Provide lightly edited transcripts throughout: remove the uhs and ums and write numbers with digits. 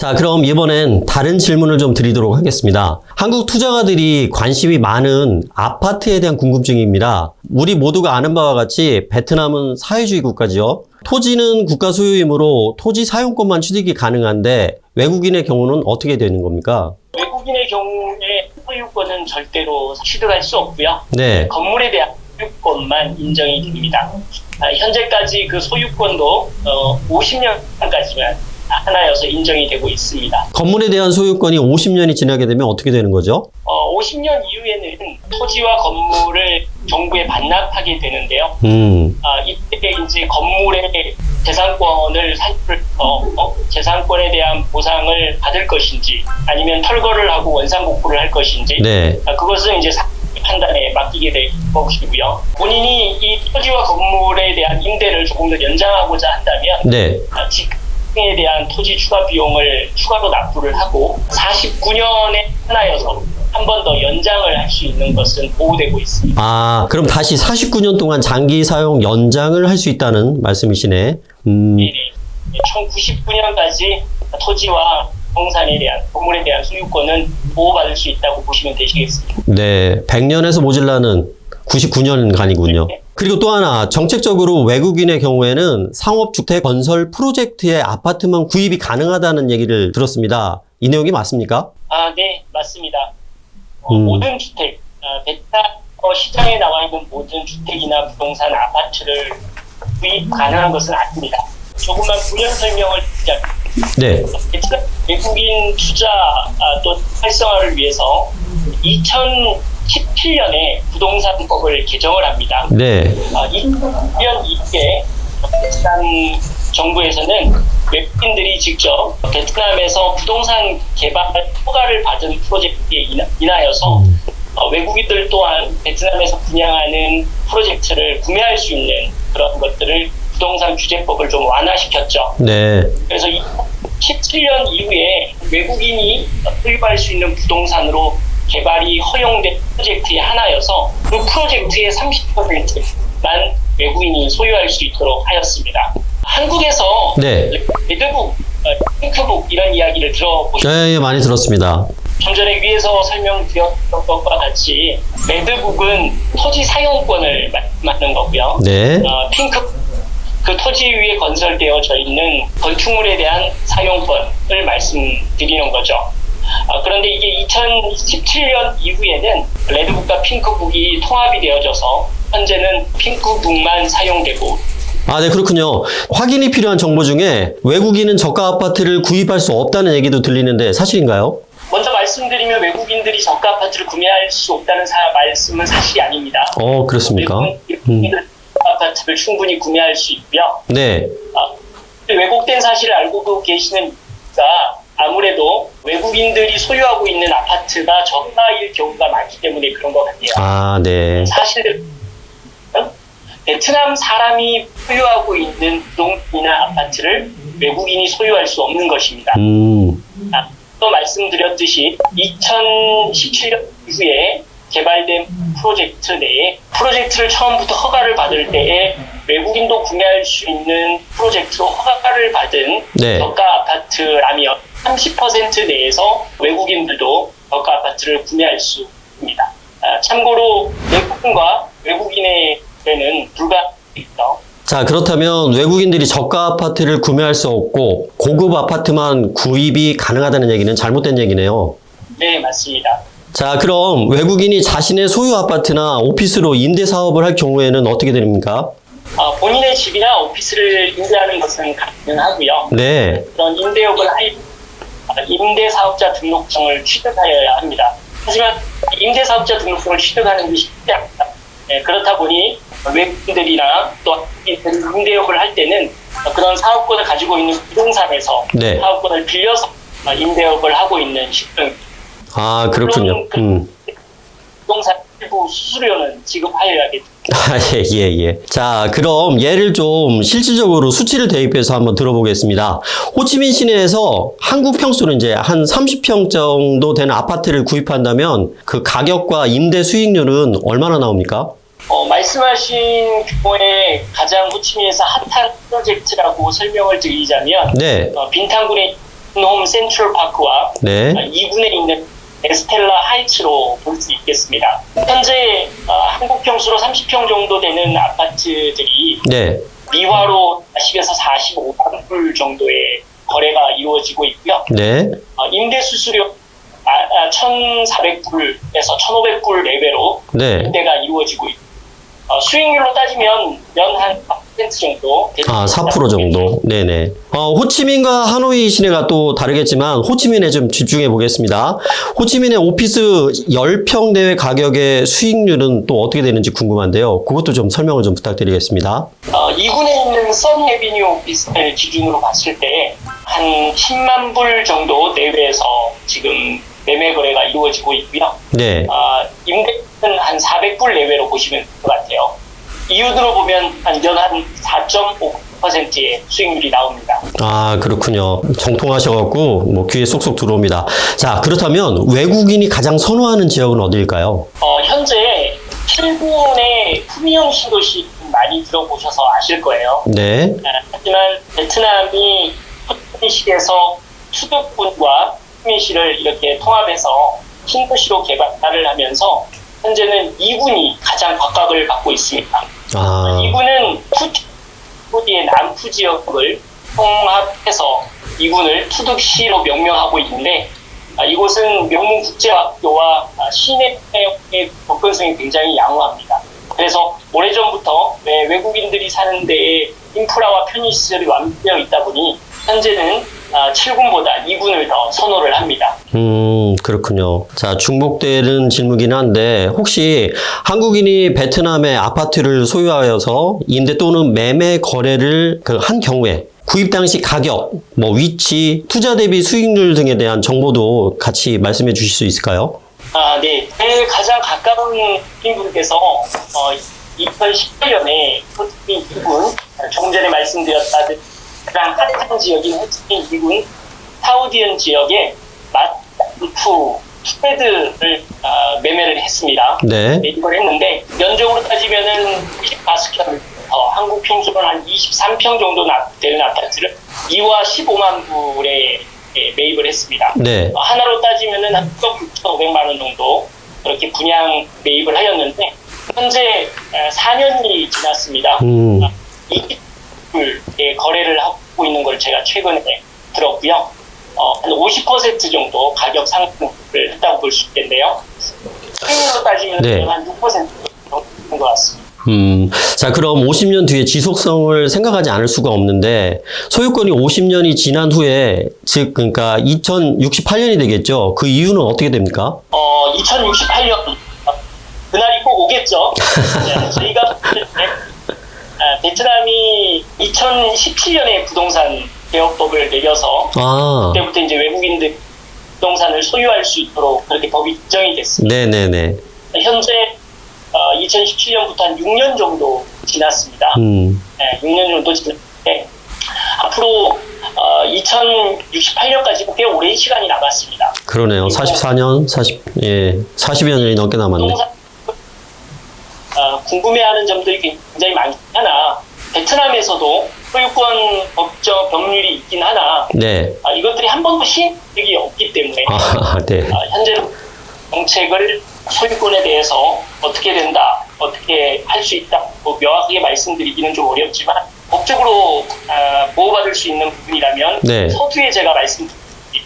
자, 그럼 이번엔 다른 질문을 좀 드리도록 하겠습니다. 한국 투자가들이 관심이 많은 아파트에 대한 궁금증입니다. 우리 모두가 아는 바와 같이 베트남은 사회주의 국가지요. 토지는 국가 소유이므로 토지 사용권만 취득이 가능한데 외국인의 경우는 어떻게 되는 겁니까? 외국인의 경우에 소유권은 절대로 취득할 수 없고요. 네. 건물에 대한 소유권만 인정이 됩니다. 현재까지 그 소유권도 50년까지만 하나여서 인정이 되고 있습니다. 건물에 대한 소유권이 50년이 지나게 되면 어떻게 되는 거죠? 50년 이후에는 토지와 건물을 정부에 반납하게 되는데요. 이때 이제 건물의 재산권을 재산권에 대한 보상을 받을 것인지 아니면 털거를 하고 원상복구를 할 것인지 네. 그것은 이제 판단에 맡기게 될 것이고요. 본인이 이 토지와 건물에 대한 임대를 조금 더 연장하고자 한다면 네. 에 대한 토지 추가 비용을 추가로 납부를 하고 49년에 하나여서 한 번 더 연장을 할 수 있는 것은 보호되고 있습니다. 아, 그럼 다시 49년 동안 장기 사용 연장을 할 수 있다는 말씀이시네. 총 99년까지 토지와 부동산에 대한 건물에 대한 소유권은 보호받을 수 있다고 보시면 되시겠습니다. 네, 100년에서 모질라는 99년간이군요. 그리고 또 하나, 정책적으로 외국인의 경우에는 상업주택 건설 프로젝트에 아파트만 구입이 가능하다는 얘기를 들었습니다. 이 내용이 맞습니까? 네, 맞습니다. 모든 주택, 베트남 시장에 나와 있는 모든 주택이나 부동산 아파트를 구입 가능한 것은 아닙니다. 조금만 부연 설명을 드리자면 네. 베트남 외국인 투자 또 활성화를 위해서 2017년에 부동산법을 개정을 합니다. 네. 2000년 이후에 베트남 정부에서는 외국인들이 직접 베트남에서 부동산 개발 허가를 받은 프로젝트에 인하여서 외국인들 또한 베트남에서 분양하는 프로젝트를 구매할 수 있는 그런 것들을 부동산 규제법을 좀 완화시켰죠. 네. 그래서 2017년 이후에 외국인이 소유할 수 있는 부동산으로 개발이 허용된 프로젝트의 하나여서 그 프로젝트의 30%만 외국인이 소유할 수 있도록 하였습니다. 한국에서 네. 레드북, 핑크북 이런 이야기를 들어보셨죠? 네, 많이 들었습니다. 좀 전에 위에서 설명드렸던 것과 같이 레드북은 토지 사용권을 말하는 거고요. 네. 핑크 그 토지 위에 건설되어져 있는 건축물에 대한 사용권을 말씀드리는 거죠. 그런데 이게 2017년 이후에는 레드북과 핑크북이 통합이 되어져서 현재는 핑크북만 사용되고. 네, 그렇군요. 확인이 필요한 정보 중에 외국인은 저가 아파트를 구입할 수 없다는 얘기도 들리는데 사실인가요? 먼저 말씀드리면 외국인들이 저가 아파트를 구매할 수 없다는 말씀은 사실이 아닙니다. 그렇습니까? 외국인들 아파트를 충분히 구매할 수 있고요. 네. 왜곡된 사실을 알고 계시는 이유가 아무래도 외국인들이 소유하고 있는 아파트가 저가일 경우가 많기 때문에 그런 것 같아요. 네. 사실 베트남 사람이 소유하고 있는 부동산이나 아파트를 외국인이 소유할 수 없는 것입니다. 또 말씀드렸듯이 2017년 이후에 개발된 프로젝트 내에 프로젝트를 처음부터 허가를 받을 때에 외국인도 구매할 수 있는 프로젝트로 허가를 받은 네. 저가 아파트라면 30% 내에서 외국인들도 저가 아파트를 구매할 수 있습니다. 참고로 외국인과 외국인에게는 불가합니다. 자, 그렇다면 외국인들이 저가 아파트를 구매할 수 없고 고급 아파트만 구입이 가능하다는 얘기는 잘못된 얘기네요. 네, 맞습니다. 자, 그럼 외국인이 자신의 소유 아파트나 오피스로 임대 사업을 할 경우에는 어떻게 됩니까? 본인의 집이나 오피스를 임대하는 것은 가능하고요. 네. 그런 임대업을 할 임대사업자 등록증을 취득하여야 합니다. 하지만 임대사업자 등록증을 취득하는 것이 쉽지 않습니다. 그렇다 보니 외국인들이나 또 임대업을 할 때는 그런 사업권을 가지고 있는 부동산에서 네. 사업권을 빌려서 임대업을 하고 있는 시스템입니다. 그렇군요. 부동산 일부 수수료는 지급하여야겠죠. 예. 자, 그럼 예를 좀 실질적으로 수치를 대입해서 한번 들어보겠습니다. 호치민 시내에서 한국 평수로 이제 한 30평 정도 되는 아파트를 구입한다면 그 가격과 임대 수익률은 얼마나 나옵니까? 말씀하신 규모의 가장 호치민에서 핫한 프로젝트라고 설명을 드리자면 네. 빈탕군에 홈 센트럴 파크와 네. 2군에 있는 에스텔라 하이츠로 볼 수 있겠습니다. 현재 한국 평수로 30평 정도 되는 아파트들이 네. 미화로 40에서 45만 불 정도의 거래가 이루어지고 있고요. 네. 임대 수수료 1,400불에서 1,500불 내외로 네. 임대가 이루어지고 있고 수익률로 따지면 연 한 4% 정도. 4% 정도. 네네. 호치민과 하노이 시내가 또 다르겠지만 호치민에 좀 집중해 보겠습니다. 호치민의 오피스 10평 내외 가격의 수익률은 또 어떻게 되는지 궁금한데요. 그것도 좀 설명을 좀 부탁드리겠습니다. 2군에 있는 선에비뉴 오피스를 기준으로 봤을 때 한 10만 불 정도 내외에서 지금 매매 거래가 이루어지고 있고요. 네. 임대는 한 400불 내외로 보시면 될 것 같아요. 이윤으로 보면 한 4.5%의 수익률이 나옵니다. 그렇군요. 정통하셔갖고 뭐 귀에 쏙쏙 들어옵니다. 자, 그렇다면 외국인이 가장 선호하는 지역은 어디일까요? 현재 7군의 프미엄 신도시 많이 들어보셔서 아실 거예요. 네. 하지만 베트남이 호치민시에서 수도권과 호치민시를 이렇게 통합해서 신도시로 개발을 하면서 현재는 2군이 가장 각광을 받고 있습니다. 2군은 푸디의 남부 지역을 통합해서 2군을 투둑시로 명명하고 있는데 이곳은 명문 국제학교와 시내의 접근성이 굉장히 양호합니다. 그래서 오래전부터 외국인들이 사는 데에 인프라와 편의시설이 완벽되어 있다 보니 현재는 7군보다 2군을 더 선호를 합니다. 그렇군요. 자, 중복되는 질문이긴 한데 혹시 한국인이 베트남의 아파트를 소유하여서 임대 또는 매매 거래를 한 경우에 구입 당시 가격, 뭐 위치, 투자 대비 수익률 등에 대한 정보도 같이 말씀해 주실 수 있을까요? 네. 제일 가장 가까운 분께서 2018년에 호치민 2군, 조금 전에 말씀드렸다듯 가장 핫한 지역인 호치민 2군 타오디언 지역에 마트 투베드를 매매를 했습니다. 네. 이걸 했는데 면적으로 따지면은 24스퀘어 한국 평수로 한 23평 정도 되는 아파트를 2와 15만 불에 매입을 했습니다. 네. 하나로 따지면은 한 6,500만 원 정도 그렇게 분양 매입을 하였는데 현재 4년이 지났습니다. 20불에 거래를 하고 있는 걸 제가 최근에 들었고요. 한 50% 정도 가격 상승을 했다고 볼 수 있겠네요. 수익률로 따지면 네. 한 6% 정도 되는 것 같습니다. 자, 그럼 50년 뒤에 지속성을 생각하지 않을 수가 없는데 소유권이 50년이 지난 후에 즉 그러니까 2068년이 되겠죠. 그 이유는 어떻게 됩니까? 2068년 그날이 꼭 오겠죠. 네, 저희가 베트남이 2017년에 부동산 개혁법을 내려서 그때부터 이제 외국인들 부동산을 소유할 수 있도록 그렇게 법이 규정이 됐습니다. 네네네. 현재 2017년부터 한 6년 정도 지났습니다. 네, 6년 정도 지났는데 앞으로 2068년까지 꽤 오랜 시간이 남았습니다. 그러네요. 44년, 40여 년이 넘게 남았네. 궁금해하는 점들이 굉장히 많긴 하나 베트남에서도 소유권 법적 법률이 있긴 하나 네. 이것들이 한 번도 시행력이 없기 때문에 네. 현재 정책을 소유권에 대해서 어떻게 된다, 어떻게 할 수 있다, 뭐 명확하게 말씀드리기는 좀 어렵지만 법적으로 보호받을 수 있는 부분이라면 네. 서두에 제가 말씀드렸듯이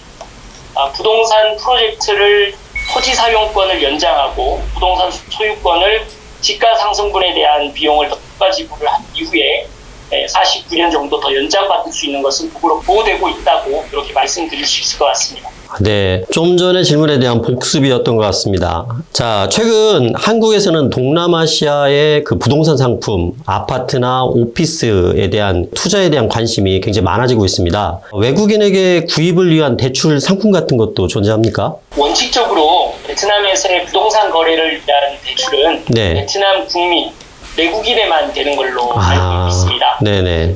부동산 프로젝트를 토지 사용권을 연장하고 부동산 소유권을 지가 상승분에 대한 비용을 더 추가 지불을 한 이후에 49년 정도 더 연장받을 수 있는 것은 법으로 보호되고 있다고 이렇게 말씀드릴 수 있을 것 같습니다. 네, 좀 전에 질문에 대한 복습이었던 것 같습니다. 자, 최근 한국에서는 동남아시아의 그 부동산 상품, 아파트나 오피스에 대한 투자에 대한 관심이 굉장히 많아지고 있습니다. 외국인에게 구입을 위한 대출 상품 같은 것도 존재합니까? 원칙적으로 베트남에서의 부동산 거래를 위한 대출은 네. 베트남 국민, 내국인에만 되는 걸로 알고 있습니다. 네네.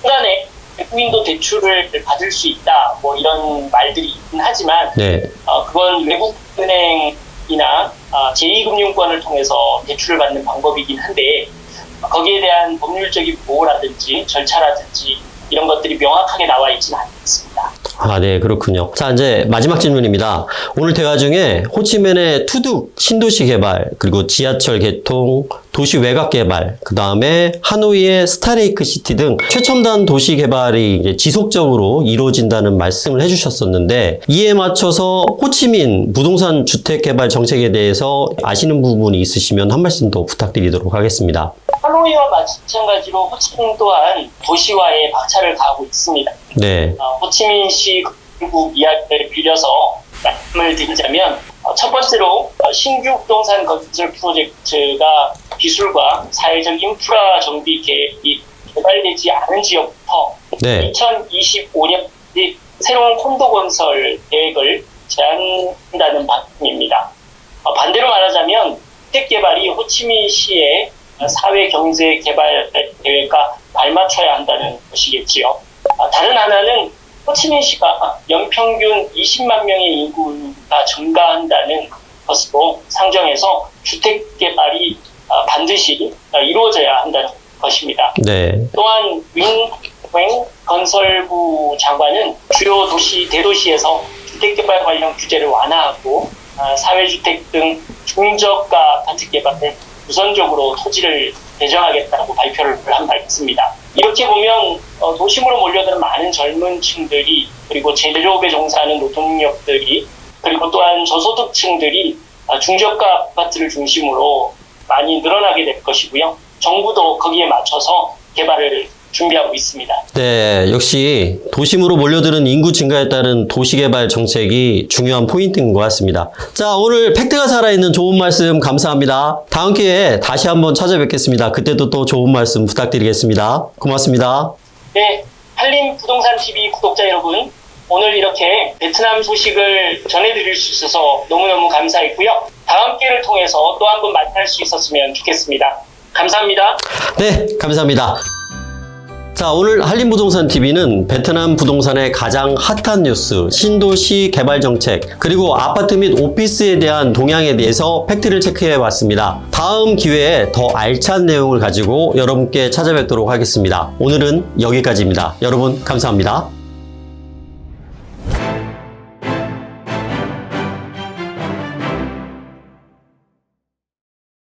순간에 외국인도 대출을 받을 수 있다, 뭐 이런 말들이 있긴 하지만 네. 그건 외국은행이나 제2금융권을 통해서 대출을 받는 방법이긴 한데 거기에 대한 법률적인 보호라든지 절차라든지 이런 것들이 명확하게 나와 있지는 않습니다. 아, 네, 그렇군요. 자, 이제 마지막 질문입니다. 오늘 대화 중에 호치민의 투둑 신도시 개발, 그리고 지하철 개통, 도시 외곽 개발, 그 다음에 하노이의 스타레이크 시티 등 최첨단 도시 개발이 이제 지속적으로 이루어진다는 말씀을 해주셨었는데, 이에 맞춰서 호치민 부동산 주택 개발 정책에 대해서 아시는 부분이 있으시면 한 말씀 더 부탁드리도록 하겠습니다. 하노이와 마찬가지로 호치민 또한 도시화에 박차를 가하고 있습니다. 네. 호치민시 그룹 이야기를 빌려서 말씀을 드리자면 첫 번째로 신규 부동산 건설 프로젝트가 기술과 사회적 인프라 정비 계획이 개발되지 않은 지역부터 네. 2025년까지 새로운 콘도 건설 계획을 제안한다는 방침입니다. 반대로 말하자면 주택 개발이 호치민시의 사회 경제 개발 계획과 발맞춰야 한다는 것이겠지요. 다른 하나는 호치민시가 연평균 20만 명의 인구가 증가한다는 것으로 상정해서 주택 개발이 반드시 이루어져야 한다는 것입니다. 네. 또한 윈 건설부 장관은 주요 도시 대도시에서 주택 개발 관련 규제를 완화하고 사회주택 등 중저가 아파트 개발을 우선적으로 토지를 배정하겠다고 발표를 한 바 있습니다. 이렇게 보면 도심으로 몰려드는 많은 젊은 층들이, 그리고 제조업에 종사하는 노동력들이, 그리고 또한 저소득층들이 중저가 아파트를 중심으로 많이 늘어나게 될 것이고요. 정부도 거기에 맞춰서 개발을 준비하고 있습니다. 네, 역시 도심으로 몰려드는 인구 증가에 따른 도시개발 정책이 중요한 포인트인 것 같습니다. 자, 오늘 팩트가 살아있는 좋은 말씀 감사합니다. 다음 기회에 다시 한번 찾아뵙겠습니다. 그때도 또 좋은 말씀 부탁드리겠습니다. 고맙습니다. 네, 한림 부동산 TV 구독자 여러분, 오늘 이렇게 베트남 소식을 전해드릴 수 있어서 너무너무 감사했고요. 다음 기회를 통해서 또 한 번 만날 수 있었으면 좋겠습니다. 감사합니다. 네, 감사합니다. 자, 오늘 한림부동산TV는 베트남 부동산의 가장 핫한 뉴스, 신도시 개발 정책, 그리고 아파트 및 오피스에 대한 동향에 대해서 팩트를 체크해 왔습니다. 다음 기회에 더 알찬 내용을 가지고 여러분께 찾아뵙도록 하겠습니다. 오늘은 여기까지입니다. 여러분, 감사합니다.